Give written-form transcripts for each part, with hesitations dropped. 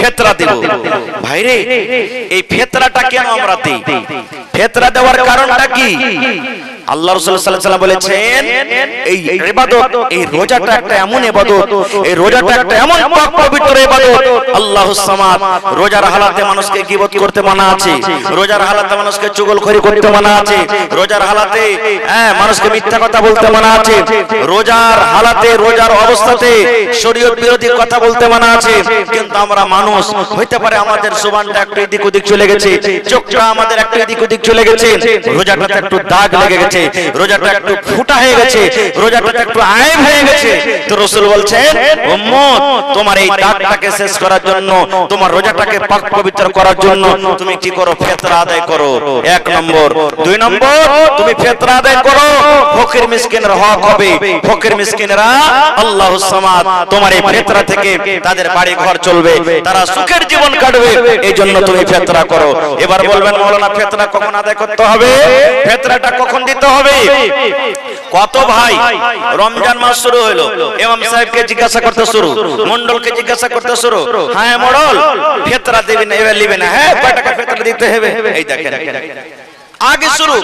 ফিতরা দিব। ভাইরে এই ফিতরাটা কেন আমরা দেই? ফিতরা দেওয়ার কারণটা কি? আল্লাহ রাসূল সাল্লাল্লাহু আলাইহি ওয়াসাল্লাম বলেছেন এই ইবাদত, এই রোজাটা একটা এমন ইবাদত, এই রোজাটা একটা এমন পাক পবিত্র ইবাদত। আল্লাহুস সামাদ। রোজার হালাতে মানুষকে গীবত করতে মানা আছে, রোজার হালাতে মানুষকে চুগলখড়ি করতে মানা আছে, রোজার হালাতে মানুষকে মিথ্যা কথা বলতে মানা আছে, রোজার হালাতে রোজার অবস্থাতে শরীয়ত বিরোধী কথা বলতে মানা আছে। কিন্তু আমরা মানুষ, হইতে পারে আমাদের জবানটা একটু এদিক ওদিক চলে গেছে, চোখটা আমাদের একটু এদিক ওদিক চলে গেছে, রোজাটাতে একটু দাগ লেগে গেছে, রোজাটা একটু ফুটা হয়ে গেছে, রোজাটা একটু আয়েব হয়ে গেছে। তো রাসূল বলছেন উম্মত, তোমার এই দাগটাকে শেষ করার জন্য, তোমার রোজাটাকে পাক পবিত্র করার জন্য তুমি কি করো? ফিতরা আদায় করো। এক নম্বর। দুই নম্বর, তুমি ফিতরা আদায় করো, ফকির মিসকিনের হক হবে। ফকির মিসকিনরা আল্লাহুস সামাদ, তোমার এই ফিতরা থেকে তাদের বাড়ি ঘর চলবে, তারা সুখের জীবন কাটবে, এই জন্য তুমি ফিতরা করো। এবার বলবেন মাওলানা ফিতরা কখন আদায় করতে হবে? ফিতরাটা কখন দিতে হবে? কত ভাই রমজান মাস শুরু হলো, ইমাম সাহেবকে জিজ্ঞাসা করতে শুরু, মন্ডলকে জিজ্ঞাসা করতে শুরু, হ্যাঁ মন্ডল ফিতরা দিবেন না? এবার দিবেন না? হ্যাঁ, কয় টাকা ফিতরা দিতে হবে? এই দেখেন আগে শুরু,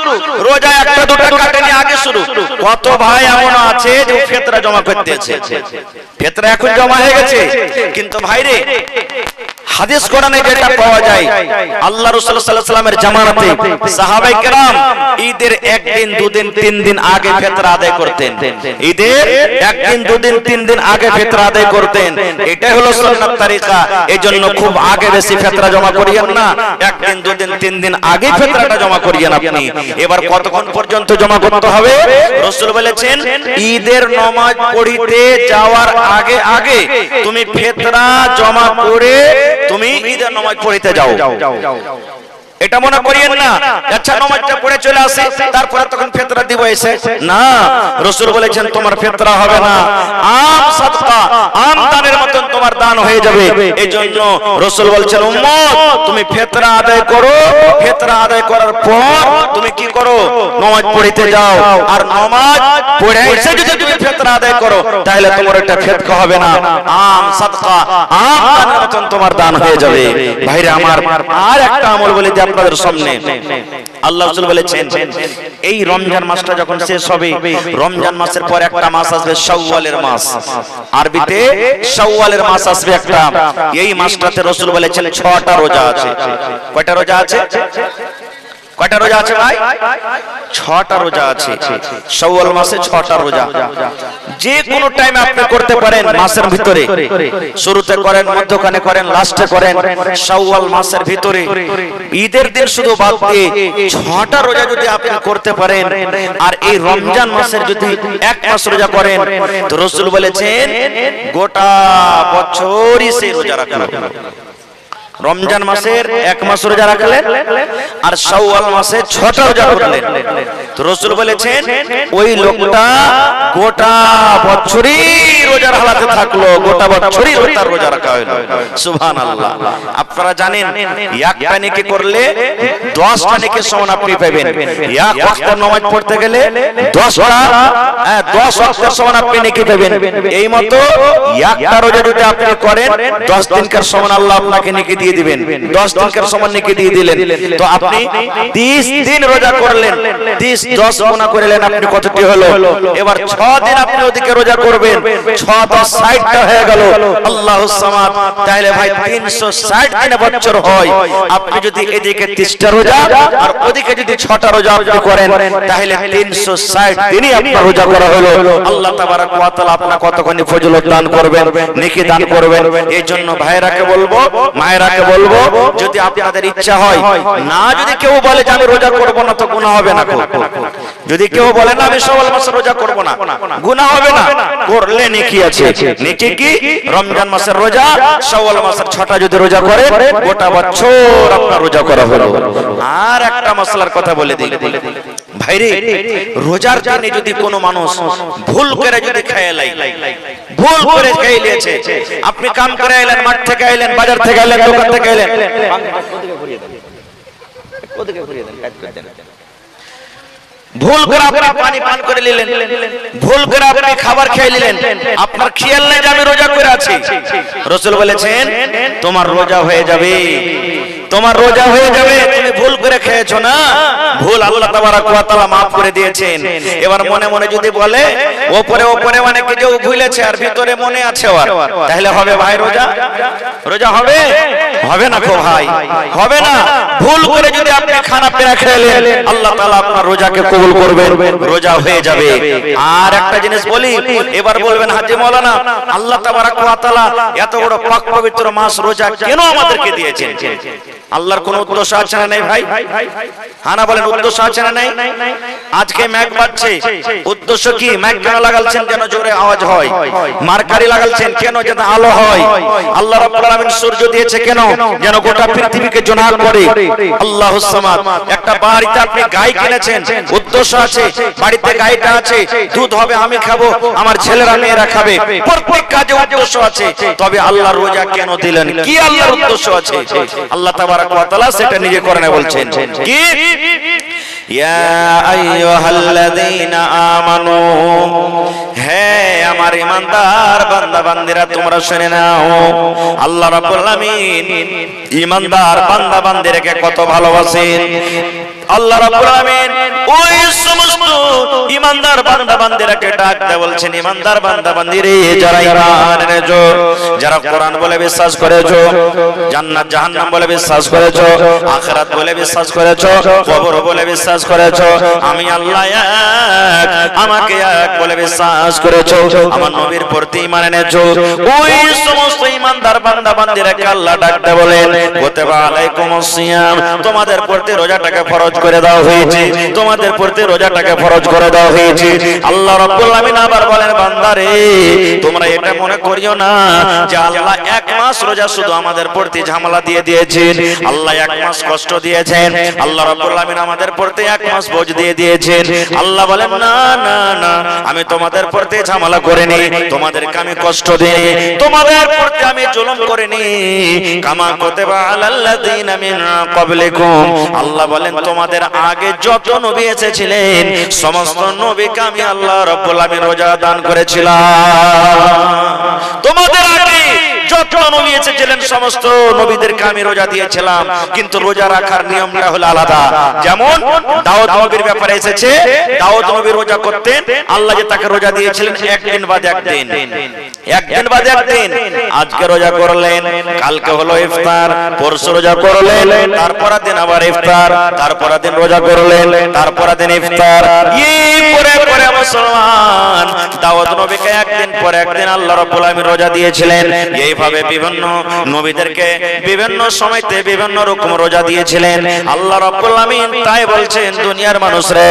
রোজা একটা দুটো কাটেনি, আগে শুরু। কত ভাই এমন আছে যে ফিতরা জমা করতে আছে, ফিতরা এখন জমা হয়ে গেছে। কিন্তু ভাইরে হাদিস কোরআনে যেটা পাওয়া যায়, আল্লাহ রাসূল সাল্লাল্লাহু আলাইহি ওয়াসাল্লামের জামানাতে সাহাবায়ে কেরাম ঈদের একদিন দুদিন তিন দিন আগে ফিতরা আদায় করতেন। ঈদের একদিন দুদিন তিন দিন আগে ফিতরা আদায় করতেন। এটাই হলো সুন্নাত তরিকা। এজন্য খুব আগে বেশি ফিতরা জমা করিয়েন না, একদিন দুদিন তিন দিন আগে ফিতরাটা জমা করিয়েন আপনি। এবার কতক্ষণ পর্যন্ত জমা করতে হবে? রাসূল বলেছেন ঈদের নামাজ পড়িতে যাওয়ার আগে আগে তুমি ফিতরা জমা করে তুমি ঈদের নামাজ পড়িতে যাও। এটা মনে করিয়েন না আচ্ছা নামাজটা পড়ে চলে আসে তারপরে তখন ফিতরা দিব এসে, না। রাসূল বলেছেন তোমার ফিতরা হবে না, আম সাদকা, আম দানের মতন তোমার দান হয়ে যাবে। এইজন্য রাসূল বলেছেন উম্মত, তুমি ফিতরা আদায় করো, ফিতরা আদায় করার পর তুমি কি করো? নামাজ পড়িতে যাও। আর নামাজ পড়ে এসে যদি তুমি ফিতরা আদায় করো তাহলে তোমার এটা ফিতরা হবে না, আম সাদকা, আম দানের মতন তোমার দান হয়ে যাবে। ভাইরা আমার, আর একটা আমল বলে দিই আপনাদের সামনে। আল্লাহ রাসূল বলেছেন এই রমজান মাসটা যখন শেষ হবে, রমজান মাসের পর একটা মাস আসবে শাওয়ালের মাস, আরবিতে শাওয়ালের মাস আসবে একটা। এই মাসটাতে রাসূল বলেছেন 6টা রোজা আছে। কয়টা রোজা আছে? কয়টা রোজা আছে ভাই? 6টা রোজা আছে। শাওয়াল মাসে 6টা রোজা। যে কোনো টাইমে আপনি করতে পারেন মাসের ভিতরে, শুরুতে করেন, মধ্যখানে করেন, লাস্টে করেন। শাওয়াল মাসের ভিতরে ঈদের দিন শুধু বাদ দিয়ে 6টা রোজা যদি আপনি করতে পারেন, আর এই রমজান মাসের যদি এক মাস রোজা করেন, তো রাসূল বলেছেন গোটা বছরই সেই রোজা রাখবেন। রমজান মাসের এক মাস রোজা রাখলেন আর শাওয়াল মাসে 6টা রোজা করলেন, তো রাসূল বলেছেন ওই লোকটা গোটা বছরই রোজার হালাতে থাকলো, গোটা বছরই তার রোজা রাখা হলো। সুবহানাল্লাহ। আপনারা জানেন একটা নেকি করলে 10টা নেকির সমান আপনি পাবেন। এক ওয়াক্ত নামাজ পড়তে গেলে 10 ওয়াক্তের সমান আপনি নেকি পাবেন। এই মতো একটা রোজা যদি আপনি করেন 10 দিনকার সমান আল্লাহ আপনাকে নেকি দিয়ে দিবেন। 10 দিনকার সমান নেকি দিয়ে দিলেন। তো আপনি 30 দিন রোজা করলেন, 30 10 গুণা করলেন, আপনি কতটি হলো? এবার 6 দিন আপনি ওদিকে রোজা করবেন, 6 10 60টা হয়ে গেল। আল্লাহুস সামাদ। তাহলে ভাই 360 দিনে বছর হয়। আপনি যদি এদিকে 30টা রোজা আর ওদিকে যদি 6টা রোজা আপনি করেন তাহলে 360 দিনই আপনার রোজা করা হলো। আল্লাহ তাবারাক ওয়া তাআলা আপনাকে কতখানি ফজিলত দান করবেন, নেকি দান করবেন। এই জন্য ভাইরাকে বলবো, মায়েরাকে বলবো, যদি আপনাদের ইচ্ছা হয়, না যদি কেউ বলে যে আমি রোজা করব না, তো গুনাহ হবে না। যদি কেউ বলে না আমি শাওয়াল মাসে রোজা করব না, গুনাহ হবে না, করলে নেকি আছে। নেকি কি? রমজান মাসের রোজা, শাওয়াল মাসের 6টা যদি রোজা করে গোটা বছর আপনার রোজা করা হলো। আর একটা মাসলার কথা বলে দিই ভাইরে, রোজার দিনে যদি কোনো মানুষ ভুল করে যদি খেয়ে লাই, ভুল করে খেয়ে নিয়েছে, আপনি কাম করে এলেন, মাঠ থেকে এলেন, বাজার থেকে এলেন, দোকান থেকে এলেন, ভুল করে আপনি পানি পান করে নিলেন, ভুল করে আপনি খাবার খেয়ে নিলেন, আপনার খেয়াল নেই যে আমি রোজা করে আছি। রাসূল বলেছেন তোমার রোজা হয়ে যাবে, তোমার রোজা হয়ে যাবে, তুমি ভুল করে খেয়েছো না, ভুল আল্লাহ তাবারক ওয়া তাআলা maaf করে দিয়েছেন। এবার মনে মনে যদি বলে উপরে উপরে মানে কি যে ভুলেছে আর ভিতরে মনে আছে ওর, তাহলে হবে ভাই রোজা? রোজা হবে? হবে না গো ভাই, হবে না। ভুল করে যদি আপনি খানা পেনা খেলেন, আল্লাহ তাআলা আপনার রোজাকে কবুল করবেন, রোজা হয়ে যাবে। আর একটা জিনিস বলি, এবার বলবেন হাজী মাওলানা আল্লাহ তাবারক ওয়া তাআলা এত বড় পাক পবিত্র মাস রোজা কেন আমাদেরকে দিয়েছেন? আল্লাহর কোন উদ্দেশ্য আছে না নাই ভাই? হানা বলেন উদ্দেশ্য আছে না নাই? আজকে মেঘ বাজছে, উদ্দেশ্য কি? মেঘ কেন লাগালছেন? যেন জোরে আওয়াজ হয়। মারকারি লাগালছেন কেন? যেন আলো হয়। আল্লাহ রাব্বুল আলামিন সূর্য দিয়েছে কেন? যেন গোটা পৃথিবীকে জোনাক করে। আল্লাহুস সামাদ। একটা বাড়িতে আপনি গাই কিনেছেন, উদ্দেশ্য আছে, বাড়িতে গাইটা আছে, দুধ হবে, আমি খাবো, আমার ছেলেরা মেয়েরা খাবে, প্রত্যেক কাজে উদ্দেশ্য আছে। তবে আল্লাহ রোজা কেন দিলেন? কি আল্লাহর উদ্দেশ্য আছে? আল্লাহ তাবারক ওয়া তাআলা সেটা নিজে কোরআনে বলছেন কি? ইয়া আইয়ুহাল্লাযীনা আমানু, হে আমার ঈমানদার বান্দা বান্দীরা তোমরা শুনে নাও, আল্লাহ রাব্বুল আলামিন ঈমানদার বান্দা বান্দীদেরকে কত ভালোবাসেন। আল্লাহ রাব্বুল আলামিন ওই সমস্ত ঈমানদার বান্দা বান্দীদেরকে ডাক দিয়ে বলছেন, ঈমানদার বান্দা বান্দীরে যারা ঈমান এনেছো, যারা কোরআন বলে বিশ্বাস করেছো, জান্নাত জাহান্নাম বলে বিশ্বাস করেছো, আখিরাত বলে বিশ্বাস করেছো, কবর বলে বিশ্বাস করেছো, আমি আল্লাহ এক, আমাকে এক বলে বিশ্বাস করেছো, আমার নবীর প্রতি ঈমান এনেছো, ওই সমস্ত ঈমানদার বান্দা বান্দীদেরকে আল্লাহ ডাক দিয়ে বলেন কুতিবা আলাইকুমুস সিয়াম, তোমাদের প্রতি রোজাটাকে ফরজ করে দেওয়া হয়েছে, তোমাদের প্রতি রোজাটাকে ফরজ করে দেওয়া হয়েছে। আল্লাহ রাব্বুল আলামিন আবার বলেন বান্দারে তোমরা এটা মনে করিও না যে আল্লাহ এক মাস রোজা শুধু আমাদের প্রতি ঝামেলা দিয়ে দিয়েছেন, আল্লাহ এক মাস কষ্ট দিয়েছেন, আল্লাহ রাব্বুল আলামিন আমাদের প্রতি এক মাস বোঝ দিয়ে দিয়েছেন। আল্লাহ বলেন না না না, আমি তোমাদের প্রতি ঝামেলা করিনি, তোমাদেরকে আমি কষ্ট দিইনি, তোমাদের প্রতি আমি জুলুম করিনি। কামা কুতিবা আলাল্লাযীনা মিন ক্বাবলিকুম, আল্লাহ বলেন তোমাদের আগে যত নবী এসেছিলেন সমস্ত নবীকে আমি আল্লাহ রাব্বুল আলামিন রোজা দান করেছিলাম। তোমাদের আগে যত নবী এসেছিলেন সমস্ত নবীদেরকে আমি রোজা দিয়েছিলাম, কিন্তু রোজা রাখার নিয়মটা হলো আলাদা। যেমন দাউদ নবীর ব্যাপারে এসেছে, দাউদ নবী রোজা করতেন, আল্লাহ যে তাকে রোজা দিয়েছিলেন একদিন বাদে একদিন, একদিন বাদে একদিন। আজকে রোজা করলেন, কালকে হলো ইফতার, পরশু রোজা করলেন, তারপরের দিন আবার ইফতার, তারপরের দিন রোজা করলেন, তারপরের দিন ইফতার। এই পরে পরে মুসলমান দাউদ নবীকে একদিন পরে একদিন আল্লাহ রাব্বুল আলামিন রোজা দিয়েছিলেন। এইভাবে বিভিন্ন নবীদেরকে বিভিন্ন সময়তে বিভিন্ন রকম রোজা দিয়েছিলেন আল্লাহ রাব্বুল আলামিন। তাই বলছেন দুনিয়ার মানুষরে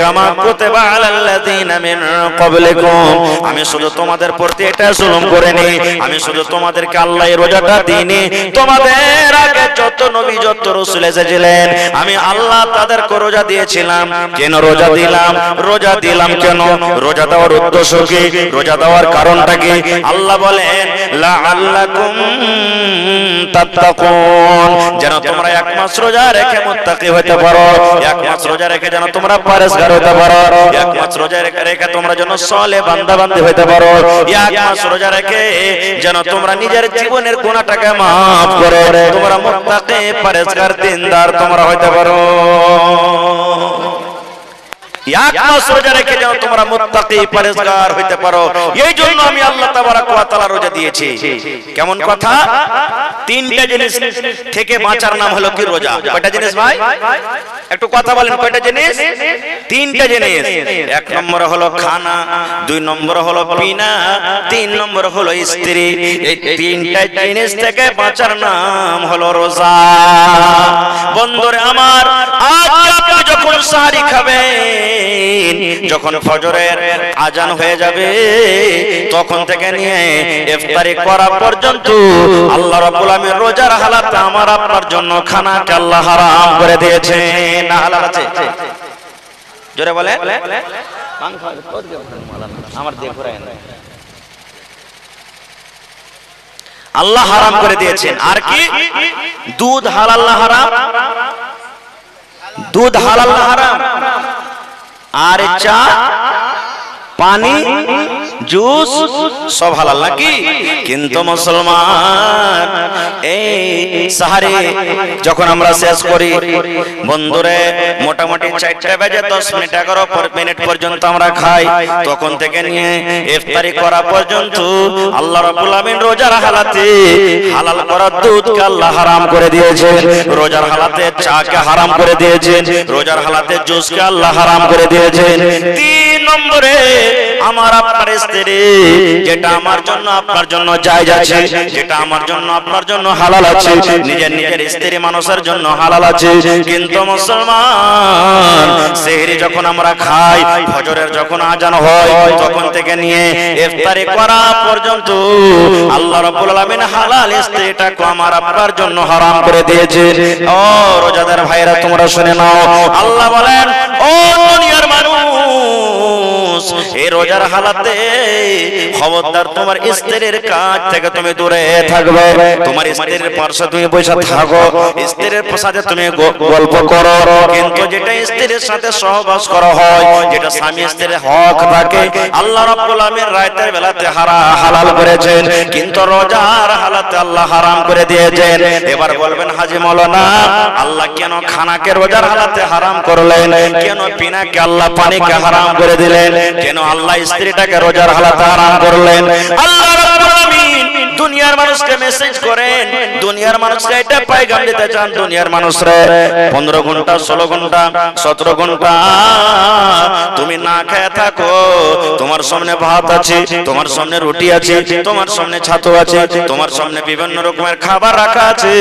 কামা কুতিবা আলাল্লাযীনা মিন ক্বাবলিকুম, আমি শুধু তোমাদের প্রতি এটা জুলুম করিনি, আমি শুধু তোমাদেরকে আল্লাহ এই রোজাটা দিইনি, তোমাদের আগে যত নবী যত রাসূল এসেছিলেন আমি আল্লাহ তাদেরকে রোজা দিয়েছিলাম। কেন রোজা দিলাম? রোজা দিলাম কেন? রোজা দেওয়ার উদ্দেশ্য কি? রোজা দেওয়ার কারণটা কি? আল্লাহ বলেন লাআল্লাকুম তাত্তাকুন, যেন তোমরা এক মাস রোজা রেখে মুত্তাকি হতে পারো, এক মাস রোজা রেখে যেন তোমরা পরহেজগার হতে পারো, এক মাস রোজা রেখে তোমরা যেন সালেহ বান্দা বান্দী হতে পারো, এক মাস রোজা রেখে যেন তোমরা নিজের জীবনের গুনাহটাকে maaf করে তোমরা মুত্তাকি পরহেজগার দিনদার তোমরা হতে পারো। এক মাস রোজা রেখে যেন তোমরা মুত্তাকি পরহেজগার হইতে পারো, এই জন্য আমি আল্লাহ তাবারক ওয়া তাআলা রোজা দিয়েছি। কেমন কথা? তিনটা জিনিস থেকে বাঁচার নাম হলো কি? রোজা। কয়টা জিনিস ভাই? একটু কথা বলেন, কয়টা জিনিস? তিনটা জিনিস। এক নম্বর হলো খানা, দুই নম্বর হলো পিনা, তিন নম্বর হলো স্ত্রী। এই তিনটা জিনিস থেকে বাঁচার নাম হলো রোজা। বন্ধুরে আমার, আজ আপনি যখন সাহারি খাবেন, যখন ফজরের আজান হয়ে যাবে তখন থেকে নিয়ে ইফতারি করা পর্যন্ত আল্লাহ রাব্বুল আলামিন রোজার হালাতে আমার আপনার জন্য খানাকে আল্লাহ হারাম করে দিয়েছেন। না হালাল আছে? জোরে বলে আমার আল্লাহ হারাম করে দিয়েছেন। আর কি? দুধ হালাল না হারাম? দুধ হালাল না হারাম? আর চা পানি জুস সব হালাল নাকি? কিন্তু মুসলমান এই সাহারি যখন আমরা শেষ করি বন্ধুরে, মোটামুটি 4টা বেজে 10 মিনিট 11 মিনিট পর্যন্ত আমরা খাই, তখন থেকে নিয়ে ইফতারি করা পর্যন্ত আল্লাহ রাব্বুল আমিন রোজার হালাতে হালাল করা দুধকে আল্লাহ হারাম করে দিয়েছেন, রোজার হালাতে চাকে হারাম করে দিয়েছেন, রোজার হালাতে জুসকে আল্লাহ হারাম করে দিয়েছেন। 3 নম্বরে আমার আপনার স্ত্রী, যেটা আমার জন্য আপনার জন্য জায়েজ আছে, যেটা আমার জন্য আপনার জন্য হালাল আছে, নিজের নিজের স্ত্রী মানুষের জন্য হালাল আছে। কিন্তু মুসলমান সেহরি যখন আমরা খাই, ফজরের যখন আজান হয়, তখন থেকে নিয়ে ইফতারি করা পর্যন্ত আল্লাহ রাব্বুল আলামিন হালাল স্ত্রীটাকে আমার আপনার জন্য হারাম করে দিয়েছে। ও রোজাদার ভাইরা তোমরা শুনে নাও, আল্লাহ বলেন ও দুনিয়ার মানুষ, এই রোজার হালাতে খবরদার তোমার স্ত্রীর কাছ থেকে তুমি দূরে থাকবে। তোমার স্ত্রীর পাশে তুমি বসে থাকো, স্ত্রীর সাথে তুমি গল্প করো, কিন্তু যেটা স্ত্রীর সাথে সহবাস করা হয়, যেটা স্বামী স্ত্রীর হক থাকে, আল্লাহ রাব্বুল আমিন রাতের বেলাতে হালাল করেছেন, কিন্তু রোজার হালাতে আল্লাহ হারাম করে দিয়েছেন। এবার বলবেন হাজী মাওলানা, আল্লাহ কেন খানাকে রোজার হালাতে হারাম করলেন? কেন পিনাকে আল্লাহ পানিকে হারাম করে দিলেন? কেন আল্লাহ স্ত্রীটাকে রোজার হালাতে হারাম করলেন? আল্লাহ রাব্বুল আমিন দুনিয়ার মানুষকে মেসেজ করেন, দুনিয়ার মানুষকে এটা পয়গাম দিতে চান, দুনিয়ার মানুষরে 15 ঘন্টা 16 ঘন্টা 17 ঘন্টা তুমি না খেয়ে থাকো, তোমার সামনে ভাত আছে, তোমার সামনে রুটি আছে, তোমার সামনে ছাতু আছে, তোমার সামনে বিভিন্ন রকমের খাবার রাখা আছে,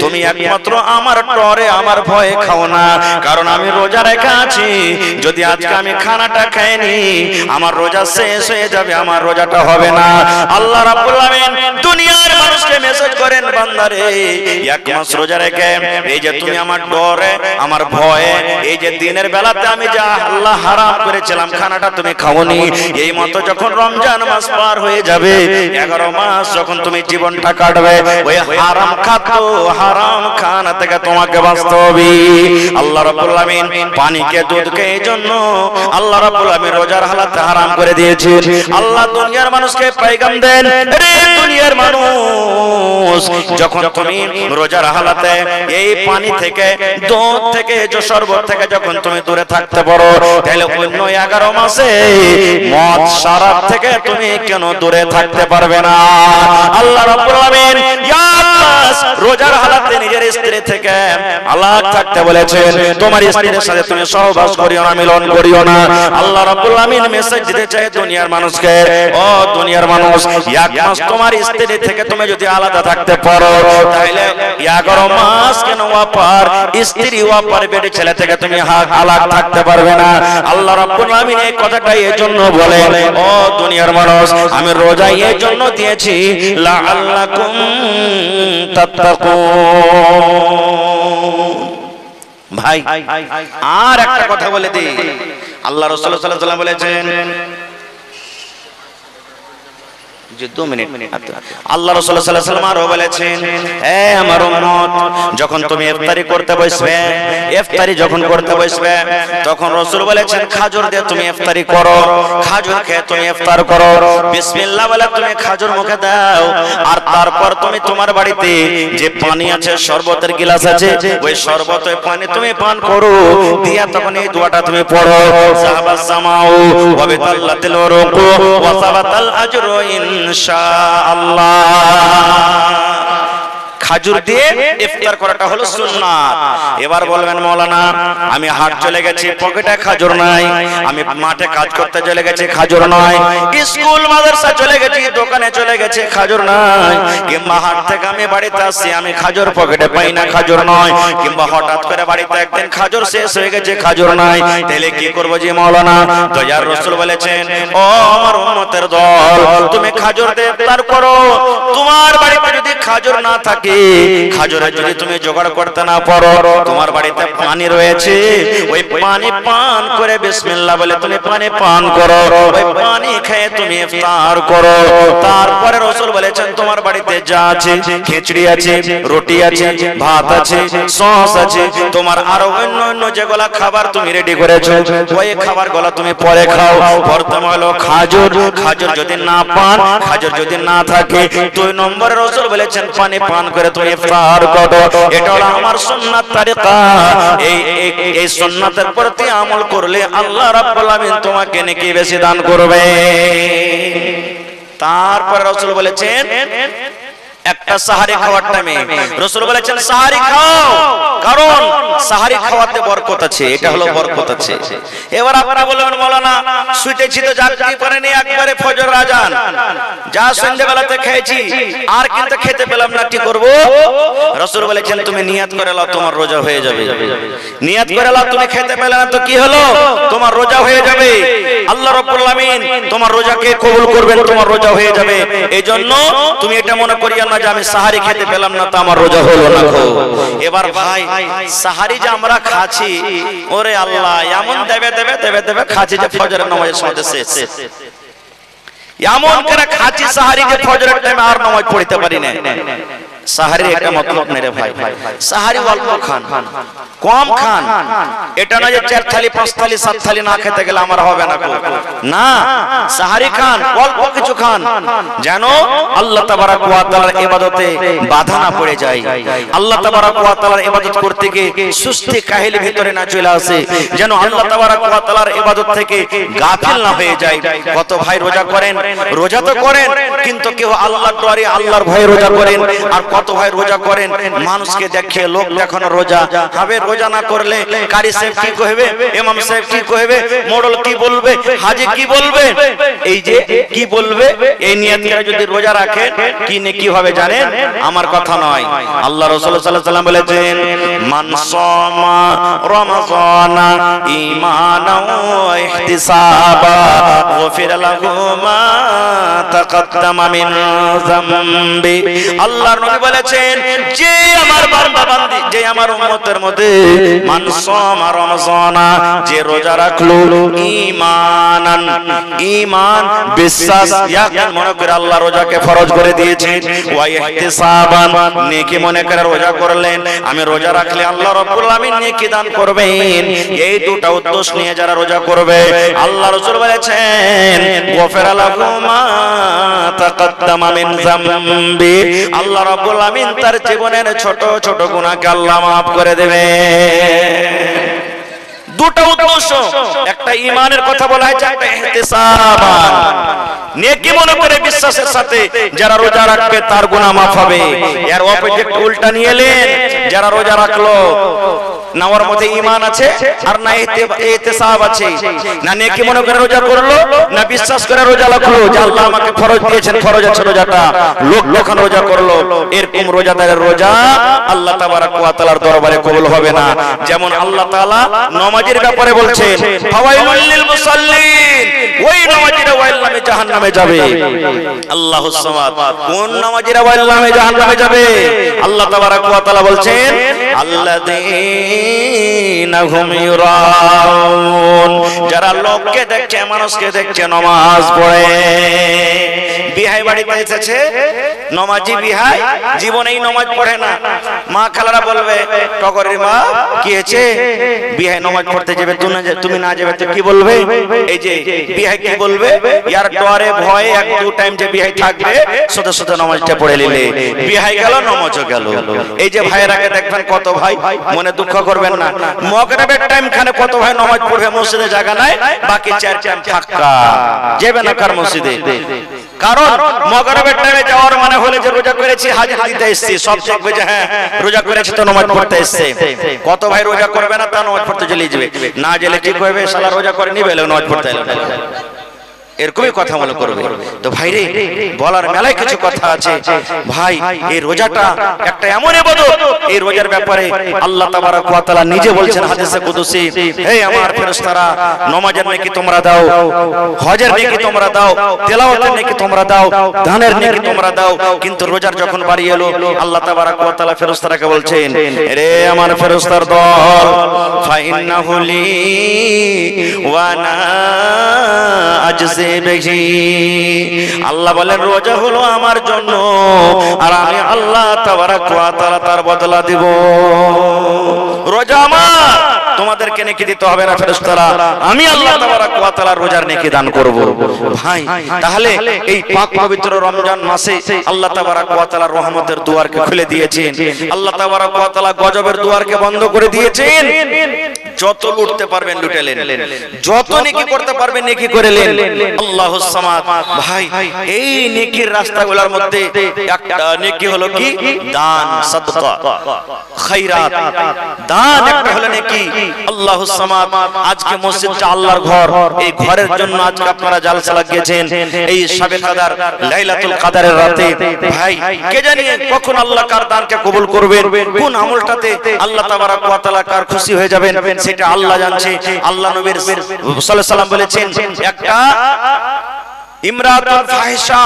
তুমি একমাত্র আমার ডরে আমার ভয়ে খাও না, কারণ আমি রোজা রেখে আছি। যদি আজকে আমি খানাটা খাইনি, আমার রোজা শেষ হয়ে যাবে, আমার রোজাটা হবে না। আল্লাহ রাব্বুল আমিন দুনিয়ার মানুষকে মেসেজ করেন, বান্দারে 1 মাস রোজা রেখে এই যে তুমি আমার ডরে আমার ভয়ে এই যে দিনের বেলাতে আমি যা আল্লাহ হারাম করেছিলাম খানাটা তুমি খাওনি, এই মতো যখন রমজান মাস পার হয়ে যাবে, 11 মাস যখন তুমি জীবনটা কাটবে, ওই হারাম খাদ্য হারাম খানা থেকে তোমাকে বাঁচতে হবে। আল্লাহ রাব্বুল আমিন পানিকে দুধকে এই জন্য আল্লাহ রাব্বুল আমিন রোজার হালাতে হারাম করে দিয়েছে। আল্লাহ দুনিয়ার মানুষকে পয়গাম দেন, রে দুনিয়ার মানুষ, যখন তুমি রোজার হালাতে এই পানি থেকে দুধ থেকে যে শরবত থেকে যখন তুমি দূরে থাকতে পারো, তাহলে অন্য 11 মাসে মদ শরাব থেকে তুমি কেন দূরে থাকতে পারবে না? আল্লাহ রাব্বুল আমিন রোজার হালাতে নিজের স্ত্রী থেকে আলাদা থাকতে বলেছেন, তোমার স্ত্রীর সাথে তুমি সহবাস করিও না, মিলন করিও না। আল্লাহ রাব্বুল আমিন মেসেজ দিতে চায় দুনিয়ার মানুষকে, ও দুনিয়ার মানুষ, 1 মাস তোমার স্ত্রী থেকে তুমি যদি আলাদা থাকতে পারো, তাহলে 11 মাস কেন ওয়াপার স্ত্রী ওয়াপার বেডি ছেলে থেকে তুমি আলাদা থাকতে পারবে না। আল্লাহ রাব্বুল আমিন এই কথাটাই এজন্য বলেন, ও দুনিয়ার মানুষ, আমি রোজা এই জন্য দিয়েছি লাআল্লাকুম তাত্তাকুন। ভাই আর একটা কথা বলে দিই, আল্লাহ রাসূল সাল্লাল্লাহু আলাইহি ওয়াসাল্লাম বলেছেন, যে 2 মিনিট আল্লাহ রাসূল সাল্লাল্লাহু আলাইহি ওয়াসাল্লাম আরো বলেছেন, হে আমার উম্মত, যখন তুমি ইফতারি করতে বসবে, ইফতারি যখন করতে বসবে, তখন রাসূল বলেছেন খাজুর দিয়ে তুমি ইফতারি করো, খাজুর খেয়ে তুমি ইফতার করো, বিসমিল্লাহ বলে তুমি খাজুর মুখে দাও, আর তারপর তুমি তোমার বাড়িতে যে পানি আছে, শরবতের গ্লাস আছে, ওই শরবত ওই পানি তুমি পান করো, দিয়া তখন এই দোয়াটা তুমি পড়ো, সাহাবাস জামাউ ওয়া বিতাল্লাতিল উরুকু ওয়া সাবাতাল আজরু ইনশাআল্লাহ। খাজুর দিয়ে ইফতার করাটা হলো সুন্নাত। এবার বলবেন মাওলানা, আমি হাট চলে গেছি, পকেটে খাজুর নাই, আমি মাঠে কাজ করতে চলে গেছি, খাজুর নাই, স্কুল মাদ্রাসা চলে গেছি, দোকানে চলে গেছি, খাজুর নাই, কিংবা হাট থেকে আমি বাড়িতে আসছি, আমি খাজুর পকেটে পাই না, খাজুর নয়, কিংবা হঠাৎ করে বাড়িতে একদিন খাজুর শেষ হয়ে গেছে, খাজুর নাই, তাহলে কি করবো জি মাওলানা? দয়ার রাসূল বলেছেন, ও আমার উম্মতের দল, তুমি খাজুর দিয়ে ইফতার করো। তোমার বাড়িতে যদি খাজুর না থাকে, খাজুরের যদি তুমি জোগাড় করতে না পারো, তোমার বাড়িতে পানি রয়েছে, ওই পানি পান করে বিসমিল্লাহ বলে তুমি পানি পান করো, ওই পানি খেয়ে তুমি ইফতার করো। তারপরে রাসূল বলেছেন তোমার বাড়িতে যা আছে, খিচুড়ি আছে, রুটি আছে, ভাত আছে, সস আছে, তোমার আরো অন্য যেগুলা খাবার তুমি রেডি করেছো, ওই খাবারগুলো তুমি পরে খাও। প্রথম হলো খাজুর, খাজুর যদি না পান, খাজুর যদি না থাকে, 2 নম্বরে রাসূল বলেছেন পানি পান করে তুমি ইফতার করো। এটা হলো আমার সুন্নাত তরিকা। এই সুন্নাতের প্রতি আমল করলে আল্লাহ রাব্বুল আলামিন তোমাকে নেকি বেশি দান করবে। তারপরে রাসূল বলেছেন একটা সাহারি খাওয়ার টাইমে রাসূল বলেছেন সাহারি খাও, কারণ সাহারি খাওয়াতে বরকত আছে। এটা হলো বরকত আছে। এবার আপনারা বলবেন মাওলানা শুইতেছি তো জাগতে পারেনি, একবারে ফজর আজান যা সন্ধ্যাবেলাতে খেয়েছি আর কিন্তু খেতে পেলাম না, কি করব? রাসূল বলেছেন তুমি নিয়ত করে নাও, তোমার রোজা হয়ে যাবে। নিয়ত করে নাও, তুমি খেতে পেলে না তো কি হলো, তোমার রোজা হয়ে যাবে। আল্লাহ রাব্বুল আলামিন তোমার রোজাকে কবুল করবেন, তোমার রোজা হয়ে যাবে। এইজন্য তুমি এটা মনে করিয়া না যে আমি সাহারি খেতে পেলাম না তো আমার রোজা হলো না। এবার ভাই সাহারি যে আমরা খাচ্ছি, ওরে আল্লাহ এমন দেবে দেবে দেবে দেবে খাচ্ছি যে ফজরের নামাজের সময় শেষ, এমন করে খাচ্ছি সাহারি যে ফজরের টাইমে আর নামাজ পড়তে পারি না। সাহারি একটা মতলব নেই রে ভাই, সাহারি অল্প খান, কম খান। এটা না যে 4 থালি 5 থালি 7 থালি না খেতে গেলে আমার হবে না, না সাহারি খান, অল্প কিছু খান, যেন আল্লাহ তাবারাক ওয়া তাআলার ইবাদতে বাধা না পড়ে যায়। আল্লাহ তাবারাক ওয়া তাআলার ইবাদত করতে গিয়ে সুস্তি কাহিল ভিতরে না চলে আসে, যেন আল্লাহ তাবারাক ওয়া তাআলার ইবাদত থেকে গাফিল না হয়ে যায়। কত ভাই রোজা করেন, রোজা তো করেন কিন্তু কেউ আল্লাহর ডরে আল্লাহর ভয়ে রোজা করেন, আর কত ভাই রোজা করেন মানুষকে দেখে লোক দেখানো রোজা হবে। রোজা না করলে কারি সাহেব কি কইবে, ইমাম সাহেব কি কইবে, মোড়ল কি বলবে, হাজী কি বলবে, এই যে কি বলবে, এই নিয়ত করে যদি রোজা রাখেন কি নেকি হবে জানেন? আমার কথা নয়, আল্লাহ রাসূল সাল্লাল্লাহু আলাইহি ওয়াসাল্লাম বলেছেন মান সামা রমাযানা ঈমানান ওয়া ইহতিসাবা গফির লাহু মা তাকাদ্দামা মিন যামবি। আল্লাহর নবী বলেছেন যে আমার বান্দা বান্দি, যে আমার উম্মতের মধ্যে মান সামা রমাযানা, যে রোজা রাখলো ঈমানান, ঈমান বিশ্বাস ইয়াকিন মনে করে আল্লাহ রোজাকে ফরজ করে দিয়েছেন, ওয়া ইহতিসাবান নেকি মনে করে রোজা করলেন, আমি রোজা রাখলে আল্লাহ রাব্বুল আলামিন নেকি দান করবেন। এই দুটো উদ্দেশ্য নিয়ে যারা রোজা করবে আল্লাহ রাসূল বলেছেন গফিরা লাহু মা তাকাদ্দামা মিন যামবি, আল্লাহ রাব্বুল আলামিন তার জীবনের ছোট ছোট গুনাহকে আল্লাহ maaf করে দেবে। দুটো উদ্দেশ্য, একটা ঈমানের কথা বলা হয়েছে, একটা ইহতিসাবান নেকি মনে করে বিশ্বাসের সাথে যারা রোজা রাখবে তার গুনাহ maaf হবে। এর অপোজিট উল্টা নিয়ে এলেন, যারা রোজা রাখলো না ওর মধ্যে ঈমান আছে আর না ইহতিসাব আছে, না নেকি মনে করে রোজা করলো, না বিশ্বাস করে রোজা রাখলো যে আল্লাহ আমাকে ফরজ দিয়েছেন, ফরজ আছে রোজাটা, লোক লোকান রোজা করলো, এরকম রোজাদারের রোজা আল্লাহ তাবারাক ওয়া তাআলার দরবারে কবুল হবে না। যেমন আল্লাহ তাআলা নামাজের ব্যাপারে বলছেন ফাওয়াইলুল লিল মুসাল্লিন, ওই নামাজীরা ওয়াইল নামে জাহান্নামে যাবে। আল্লাহুস সামাদ, কোন নামাজীরা ওয়াইল নামে জাহান্নামে যাবে? আল্লাহ তাবারাক ওয়া তাআলা বলছেন আল্লাযীনা হুম ইউরাউন, যারা লোককে দেখছে মানুষকে দেখছে নামাজ পড়ে। বিহাই বাড়িতে এসেছে নামাজি বিহাই, জীবনেই নামাজ পড়ে না। মা খালারা বলবে টগরের মা কি হয়েছে, বিহাই নামাজ পড়তে যাবে, তুমি না যাবে তো কি বলবে? এই যে বিহাই কি বলবে, ইয়ার ডরে ভয়ে 1-2 টাইম যে বিহাই থাকবে সোজা সোজা নামাজটা পড়ে নিলে বিহাই গেল নামাজও গেল। এই যে ভাইয়ের আগে দেখবেন কত ভাই, মনে দুঃখ করবেন না, মাগরিবের টাইম খানে কত ভাই নামাজ পড়বে, মসজিদে জায়গা নাই, বাকি 4 টাইম ফাঁকা, যাবে না কার মসজিদে। কারণ মাগরিবের টাইমে যাওয়ার মানে হলে যে রোজা করেছি হাজির দিতে এসেছি, সব দেখবে যে হ্যাঁ রোজা করেছি তো নামাজ পড়তে এসেছে। কত ভাই রোজা করবে না, তা নামাজ পড়তে চলে যাবে, না গেলে কি করবে, শালা রোজা করে নিবে নামাজ পড়তে এলো। এরকমই কথা মনে করবে। তো ভাই রে, বলার মেলায় কিছু কথা আছে ভাই। এই রোজাটা একটা এমন ইবাদত, এই রোজার ব্যাপারে আল্লাহ তাবারক ওয়া তাআলা নিজে বলছেন হাদিসে কুদসি, হে আমার ফেরেশতারা, নামাজের নেকি তোমরা দাও, হজের নেকি তোমরা দাও, তেলাওয়াতের নেকি তোমরা দাও, দানের নেকি তোমরা দাও। কিন্তু রোজার যখন বাড়ি এলো, আল্লাহ তাবারক ওয়া তাআলা ফেরেশতারাকে বলছেন, রে আমার ফেরেশতার দল, ফাইন্নাহু লি ওয়া না আজজি বিহি। আল্লাহ বলেন রোজা হলো আমার জন্য, আর আমি আল্লাহ তাবারক ওয়া তাআলা তার বদলা দিব। রোজা আমার, তোমাদেরকে নেকি দিতে হবে না ফেরেশতারা, আমি আল্লাহ তাবারক ওয়া তাআলা রোজার নেকি দান করব। ভাই তাহলে এই পাক পবিত্র রমজান মাসে আল্লাহ তাবারক ওয়া তাআলার রহমতের দুয়ারকে খুলে দিয়েছেন, আল্লাহ তাবারক ওয়া তাআলা গজবের দুয়ারকে বন্ধ করে দিয়েছেন। যত লুটতে পারবেন লুটেলেন, যত নেকি করতে পারবেন নেকি করেলেন। আল্লাহুস সামাদ। ভাই এই নেকির রাস্তাগুলোর মধ্যে একটা নেকি হলো কি দান, সাদকা, খায়রাত। দান একটা হলো নেকি। আল্লাহুস সামাদ। আজকে মসজিদটা আল্লাহর ঘর, এই ঘরের জন্য আজকে আপনারা জালসা লাগিয়েছেন এই শাবে কদর, লাইলাতুল কদরের রাতে। ভাই কে জানে কখন আল্লাহ কার দানকে কবুল করবেন, কোন আমলটাতে আল্লাহ তাবারক ওয়া তাআলা কার খুশি হয়ে যাবেন, সেটা আল্লাহ জানছে। আল্লাহ নবী সাল্লাল্লাহু আলাইহি সাল্লাম বলেছেন, একটা ইমরাতুল ফাহিশা,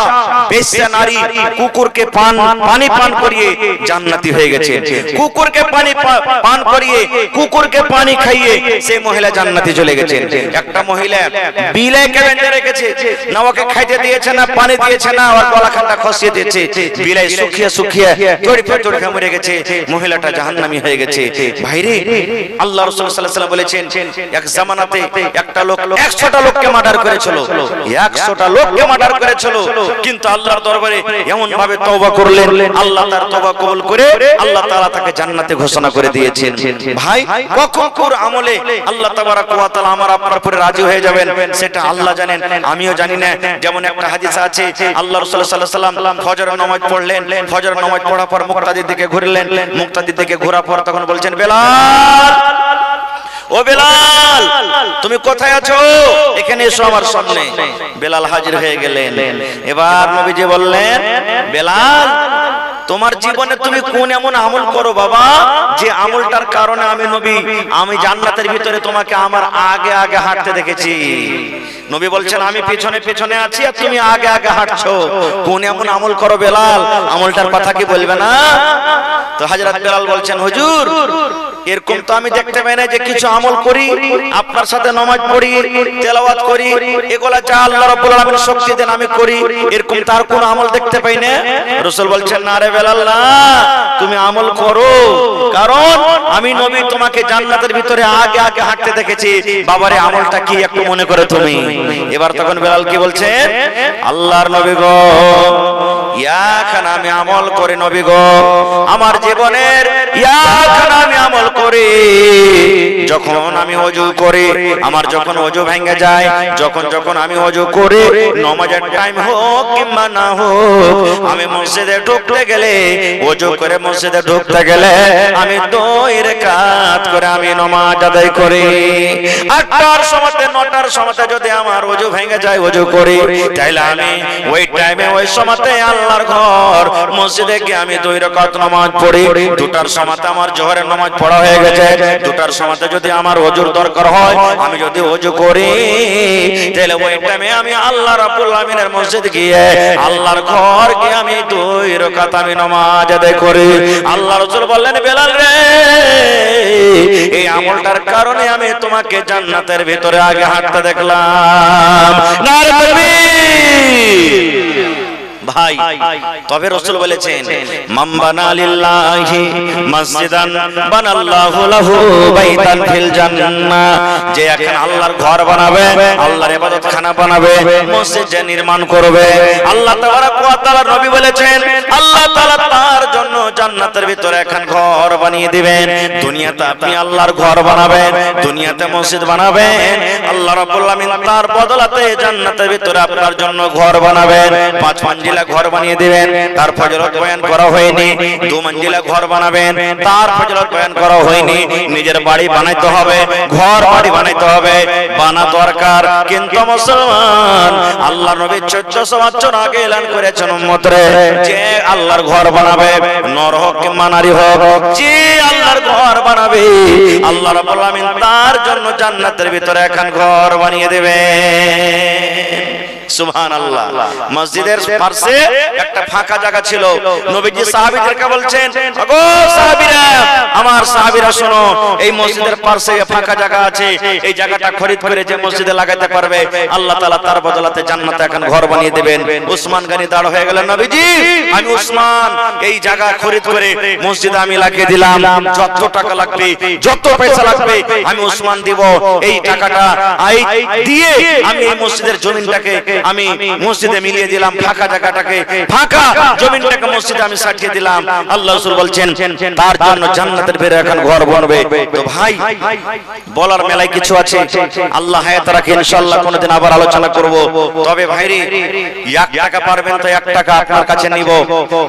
বেশ্যা নারী, কুকুরকে পানি পান করিয়ে জান্নাতি হয়ে গেছে। কুকুরকে পানি পান করিয়ে, কুকুরকে পানি খাইয়ে সেই মহিলা জান্নাতি চলে গেছে। একটা মহিলা বিলাইকে বেঁধে রেখেছে, না ওকে খাইতে দিয়েছে না পানি দিয়েছে না, ওর গলাখানটা খসিয়ে দিয়েছে। বিলাই শুকিয়ে শুকিয়ে তড়িয়ে মরে গেছে, মহিলাটা জাহান্নামী হয়ে গেছে। ভাইরে আল্লাহ রাসূল সাল্লাল্লাহু আলাইহি ওয়াসাল্লাম বলেছেন, এক জামানাতে একটা লোক 100টা লোককে মার্ডার করেছিল, 100টা লোককে মার্ডার করেছিল। কিন্তু আল্লাহর দরবারে এমন ভাবে তওবা করলেন, আল্লাহ তার তওবা কবুল করে আল্লাহ তাআলা তাকে জান্নাতে ঘোষণা করে দিয়েছেন। ভাই কখন কোন আমলে আল্লাহ তাবারক ওয়া তাআলা আমার আপনার উপরে রাজি হয়ে যাবেন সেটা আল্লাহ জানেন, আমিও জানি না। যেমন একটা হাদিস আছে, আল্লাহ রাসূল সাল্লাল্লাহু আলাইহি ওয়াসাল্লাম ফজরের নামাজ পড়লেন, ফজরের নামাজ পড়ার পর মুক্তাদির দিকে ঘুরলেন, মুক্তাদির দিকে ঘোরার পর তখন বলছেন, বেলাল, ও বেলাল তুমি কোথায় আছো, এখানে এসো আমার সামনে। বেলাল হাজির হয়ে গেলেন। এবার নবীজি বললেন, বেলাল তোমার জীবনে তুমি কোন এমন আমল করো বাবা, যে আমলটার কারণে আমি নবী, আমি জান্নাতের ভিতরে তোমাকে আমার আগে আগে হাঁটতে দেখেছি। নবী বলছেন, আমি পেছনে পেছনে আছি আর তুমি আগে আগে হাঁটছো, কোন এমন আমল করো বেলাল, আমলটার কথা কি বলবে না? তো হযরত বেলাল বলছেন, হুজুর এরকম তো আমি দেখতে পাই না যে কিছু আমল করি, আপনার সাথে নামাজ পড়ি, তেলাওয়াত করি, এগুলা যা আল্লাহ রাব্বুল আলামিন শক্তি দেন আমি করি, এরকম তার কোন আমল দেখতে পাই না। রাসূল বলছেন, না রে বেলাল না, তুমি আমল করো, কারণ আমি নবী তোমাকে জান্নাতের ভিতরে আগে আগে হাঁটতে দেখেছি। বাবারে আমলটা কি একটু মনে করে তুমি। এবার তখন বেলাল কি বলছেন, আল্লাহর নবী গো, ইয়াখান আমি আমল করি নবী গো, আমার জীবনের ইয়াখান আমি আমল করি। যখন আমি ওযু করি, আমার যখন ওযু ভেঙে যায়, যখন আমি ওযু করি, নামাজের টাইম হোক কিংবা না হোক, আমি মসজিদে ঢুকতে গেলে, ওযু করে মসজিদে ঢুকতে গেলে আমি 2 রাকাত করে আমি নামাজ আদায় করি। 8টার সময় 9টার সময় যদি আমার ওযু ভেঙে যায়, ওযু করি, তাইলে আমি ওই টাইমে ওই সময়তে আল্লাহর ঘর মসজিদে গিয়ে আমি 2 রাকাত নামাজ পড়ি। 2টার সময় আমার জোহরের নামাজ পড়া হয়ে গেছে, 2টার সময় যদি আমার ওযুর দরকার হয়, আমি যদি ওযু করি, তাহলে ওই টাইমে আমি আল্লাহ রাব্বুল আলামিনের মসজিদ গিয়ে আল্লাহর ঘর গিয়ে আমি 2 রাকাত আমি নামাজ আদায় করি। আল্লাহ রাসূল বললেন, বেলাল রে, এই আমলটার কারণে আমি তোমাকে জান্নাতের ভিতরে আগে হাঁটতে দেখলাম। নারে তাকবীর। ভাই তবে রাসূল বলেছেন, মান বানা লিল্লাহি মসজিদান বানাল্লাহু লাহু বাইতান ফিল জান্নাহ, যে এখন আল্লাহর ঘর বানাবে, আল্লাহর ইবাদতখানা বানাবে, মসজিদ যে নির্মাণ করবে, আল্লাহ তাবারক ওয়া তাআলা নবী বলেছেন আল্লাহ তাআলা তার জন্য জান্নাতের ভিতরে এখন ঘর বানিয়ে দিবেন। দুনিয়াতে আপনি আল্লাহর ঘর বানাবেন, দুনিয়াতে মসজিদ বানাবেন, আল্লাহ রাব্বুল আলামিন তার বদলাতে জান্নাতের ভিতরে আপনার জন্য ঘর বানাবেন। 5 মঞ্জিল মঞ্জিলা ঘর বানিয়ে দিবেন, তার ফজিলত বয়ান করা হয়নি। 2 মঞ্জিলা ঘর বানাবেন, তার ফজিলত বয়ান করা হয়নি। নিজের বাড়ি বানাইতে হবে, ঘর বাড়ি বানাইতে হবে, বানা দরকার। কিন্তু মুসলমান, আল্লাহর নবী 1400 বছর আগে এলান করেছেন উম্মতরে, যে আল্লাহর ঘর বানাবে, নর হোক কিংবা নারী হোক, যে আল্লাহর ঘর বানাবে, আল্লাহ রাব্বুল আলামিন তার জন্য জান্নাতের ভিতরে এখন ঘর বানিয়ে দেবে। সুবহানাল্লাহ। মসজিদের পাশে একটা ফাঁকা জায়গা ছিল, নবীজি সাহাবীদেরকে বলছেন, ওগো সাহাবীরা, আমার সাহাবীরা শোনো, এই মসজিদের পাশে ফাঁকা জায়গা আছে, এই জায়গাটা খরিদ করে যে মসজিদে লাগাতে পারবে, আল্লাহ তাআলা তার বদলাতে জান্নাতে এখন ঘর বানিয়ে দিবেন। উসমান গনি দাঁড় হয়ে গেলেন, নবীজি আমি উসমান, এই জায়গা খরিদ করে মসজিদে আমি লাগিয়ে দিলাম, যত টাকা লাগবে, যত পয়সা লাগবে আমি উসমান দিব, এই টাকাটা দিয়ে আমি এই মসজিদের জমিনটাকে আমি মসজিদে মিলিয়ে দিলাম, ফাঁকা জায়গাটাকে, ফাঁকা জমিনটাকে মসজিদে আমি সাজিয়ে দিলাম। আল্লাহ রাসূল বলছেন তার জন্য জান্নাতের ভিতরে এখন ঘর বানাবে। তো ভাই, বলার মেলায় কিছু আছে, আল্লাহ হায়াত রাখে, ইনশাআল্লাহ কোনদিন আবার আলোচনা করব। তবে ভাইরে, 1 টাকা পারবেন তো 1 টাকা আপনার কাছে নিব।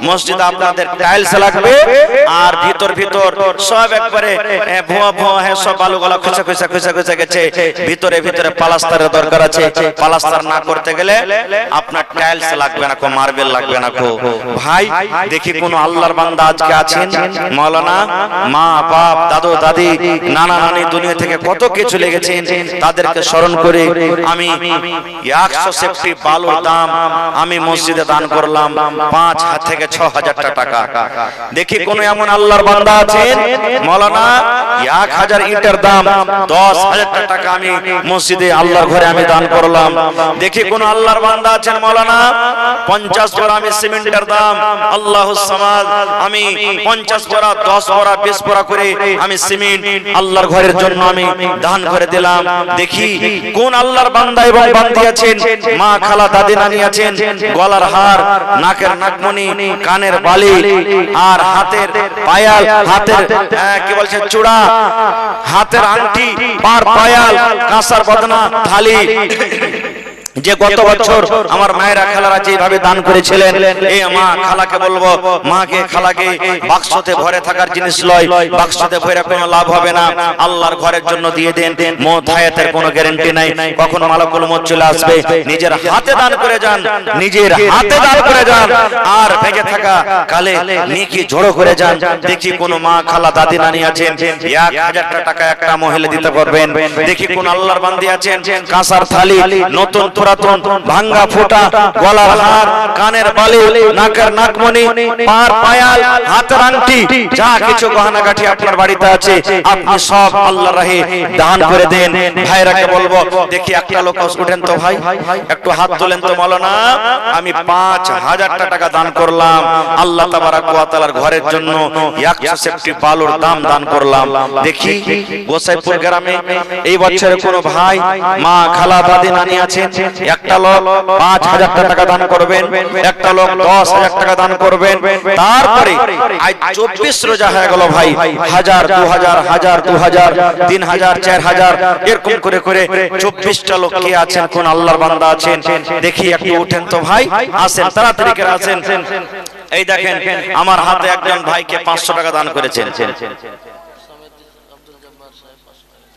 মসজিদে আপনাদের টাইলস লাগবে, আর ভিতর সব একবারে ভুয়া ভুয়া সব বালুগুলা খোঁচা খোঁচা খোঁচা খোঁচা গেছে, ভিতরে প্লাস্টারের দরকার আছে। প্লাস্টার না করতে গেলে আপনার টাইলস লাগবে না, কো মার্বেল লাগবে না। কো ভাই, দেখি কোন আল্লাহর বান্দা আজকে আছেন, মাওলানা, মা বাপ, দাদু দাদি, নানা নানি দুনিয়া থেকে কত কিছু লেগেছেন, তাদেরকে স্মরণ করে আমি 100 সেফটি বালুর দাম আমি মসজিদে দান করলাম 5 থেকে 6000 টাকা। দেখি কোন এমন আল্লাহর বান্দা আছেন, মাওলানা 1000 ইটের দাম 10000 টাকা আমি মসজিদে আল্লাহর ঘরে আমি দান করলাম। দেখি কোন আল্লাহর বান্দা আছেন, মাওলানা 50 বড়া আমি সিমেন্টের দাম, আল্লাহুস সামাদ, আমি 50 বড়া, 10 বড়া, 20 বড়া করে আমি সিমেন্ট আল্লাহর ঘরের জন্য আমি দান করে দিলাম। দেখি কোন আল্লাহর বান্দা এবং বান্দি আছেন, মা, খালা, দাদি, নানি আছেন, গলার হার, নাকের নাকমণি, কানের বালি, আর হাতের পায়াল, হাতের কি বলছে চূড়া, হাতের আংটি, পার পায়াল, কাঁসার বদনা, থালি, যে গত বছর আমার মায়েরা খালারা যেভাবে দান করেছিলেন, এই মা খালাকে বলবো, মাকে খালাকে বাক্সতে ভরে থাকার জিনিস লয়, বাক্সতে ভরে কোনো লাভ হবে না, আল্লাহর ঘরের জন্য দিয়ে দেন। মওত হায়াতের কোনো গ্যারান্টি নাই, কখন মালাকুল মওত চলে আসবে। নিজের হাতে দান করে যান, নিজের হাতে দান করে যান, আর বেঁচে থাকা কালে নেকি জড়ো করে যান। দেখি কোন মা, খালা, দাদি, নানি আছেন, 1000 টাকা একটা মহিলা দিতে পারবেন। দেখি কোন আল্লাহর বান্দি আছেন, কাঁসার থালি, নতুন পুরাতন, ভাঙ্গা ফোটা, গলার হার, কানের বালি, নাকের নাকমণি, পার পায়াল, হাতের আংটি, যা কিছু গহনাগাটি আপনার বাড়িতে আছে, আপনি সব আল্লাহর রাহে দান করে দেন। ভাইরাকে বলবো, দেখি একটা লোক উঠেন তো ভাই, একটু হাত তোলেন তো, মাওলানা আমি 5000 টাকা দান করলাম আল্লাহ তাবারাক ওয়া তাআলার ঘরের জন্য, 100 সেফটি বালুর দান করলাম। দেখি গোসাইপুর গ্রামে এই বছরে কোন ভাই, মা, খালা, দাদি, নানি আছেন, একটা লোক 5000 টাকা দান করবেন, একটা লোক 10000 টাকা দান করবেন। তারপরে আজ 24 রোজা হয়ে গেল ভাই, 1000, 2000, 1000, 2000, 3000, 4000, এরকম করে করে 24টা লোক কে আছেন, কোন আল্লাহর বান্দা আছেন, দেখি একটু উঠেন তো ভাই, আসেন তাড়াতাড়ি করে আসেন। এই দেখেন আমার হাতে একজন ভাইকে 500 টাকা দান করেছেন,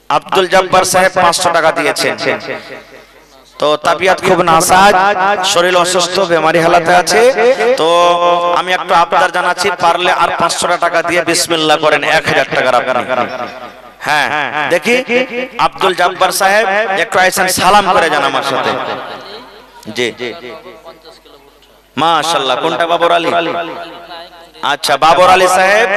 আব্দুল জব্বার সাহেব 500 টাকা দিয়েছেন। তো তাবিয়াত খুব নাসাজ, শরীর অসুস্থ, বেমারি হালাতে আছে। তো আমি একটু আবদার জানাচ্ছি, পারলে আর 500 টাকা দিয়ে বিসমিল্লাহ করেন 1000 টাকার আপনি। হ্যাঁ, দেখি আব্দুল জব্বার সাহেব একটু আইসেন, সালাম করে যান আমার সাথে। জি মাশাআল্লাহ। কোনটা বাবর আলী? আচ্ছা, বাবর আলী সাহেব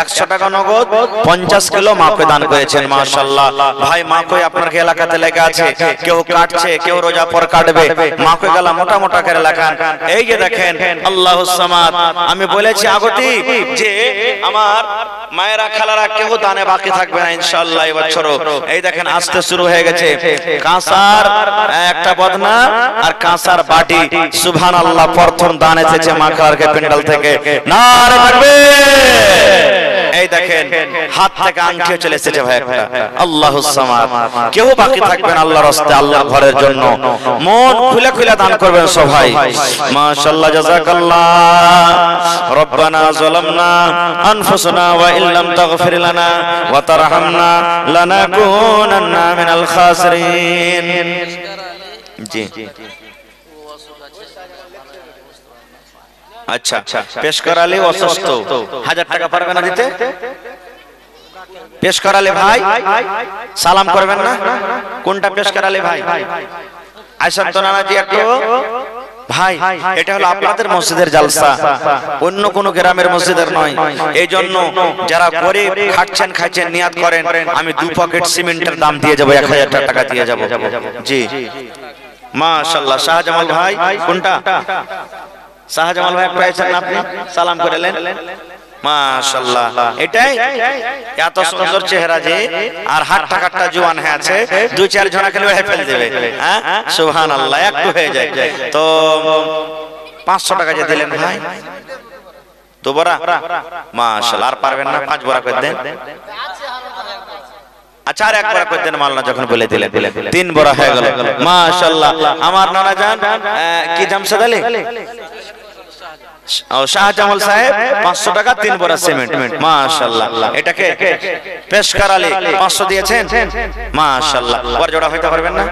100 টাকা নগদ 50 কিলো মাকে দান করেছেন। মাশাআল্লাহ ভাই, মাকে আপনার এলাকাতে লেখা আছে, কেউ কাটছে, কেউ রোজা পর কাটবে, মাকে গলা মোটা মোটা করে লেখান। এই যে দেখেন আল্লাহুস সামাদ, আমি বলেছি আগতি যে আমার মায়েরা খালারা কেউ দানে বাকি থাকবে না ইনশাআল্লাহ এই বছরও। এই দেখেন আসতে শুরু হয়ে গেছে, কাঁসার একটা বদনা আর কাঁসার বাটি, সুবহানাল্লাহ, প্রথম দান এসেছে মা খালারকে পেন্ডাল থেকে। নারে থাকবে। এই দেখেন হাত থেকে আংটিও চলে এসেছে ভাই একটা। আল্লাহুস সামাদ, কেউ বাকি থাকবেন আল্লাহর রাস্তে, আল্লাহর ঘরের জন্য মন খুলে খুলে দান করবেন সবাই। মাশাআল্লাহ, জাযাকাল্লাহ। রব্বানা যালামনা আনফুসানা ওয়া ইল্লাম তাগফির লানা ওয়া তারহামনা লানাকুনান্না মিনাল খাসিরিন। জি আচ্ছা, পেশ করালে অসুস্থ, 1000 টাকা পারবে না দিতে? পেশ করালে ভাই সালাম করবেন না? কোনটা পেশ করালে ভাই? আয়শা তো নানাজি একটু ভাই, এটা হলো আপনাদের মসজিদের জালসা, অন্য কোন গ্রামের মসজিদের নয়। এই জন্য যারা করে খাচ্ছেন খাচ্ছেন নিয়াত করেন, আমি 2 পকেট সিমেন্টের দাম দিয়ে যাব, 1000 টাকা দিয়ে যাব। জি মাশাআল্লাহ। শাহজামাল ভাই কোনটা? শাহজামাল ভাই পেয়েছেন আপনি, সালাম করেলেন। মাশাআল্লাহ, এটাই এত সুন্দর চেহারা যে, আর হাত টাকাটা জোয়ান হয়ে আছে, 2-4 জনা খেলে হয়ে ফেল দেবে। হ্যাঁ সুবহানাল্লাহ, একটু হয়ে যায়। তো 500 টাকা যে দিলেন ভাই, 2 বড়া। মাশাআল্লাহ, আর পারবেন না, 5 বড়া করে দেন। আচ্ছা, আর 1 বড়া করে দেন মাওলানা যখন বলে দিলেন, 3 বড়া হয়ে গেল। মাশাআল্লাহ, আমার নানা জান কি জামশেদ আলী শাহজামাল সাহেব 500 টাকা 3 বড়া সিমেন্ট। মাশাআল্লাহ, এটাকে পেশ করালে 500 দিয়েছেন। মাশাআল্লাহ, বড় জোড়া হইতে পারবেন না?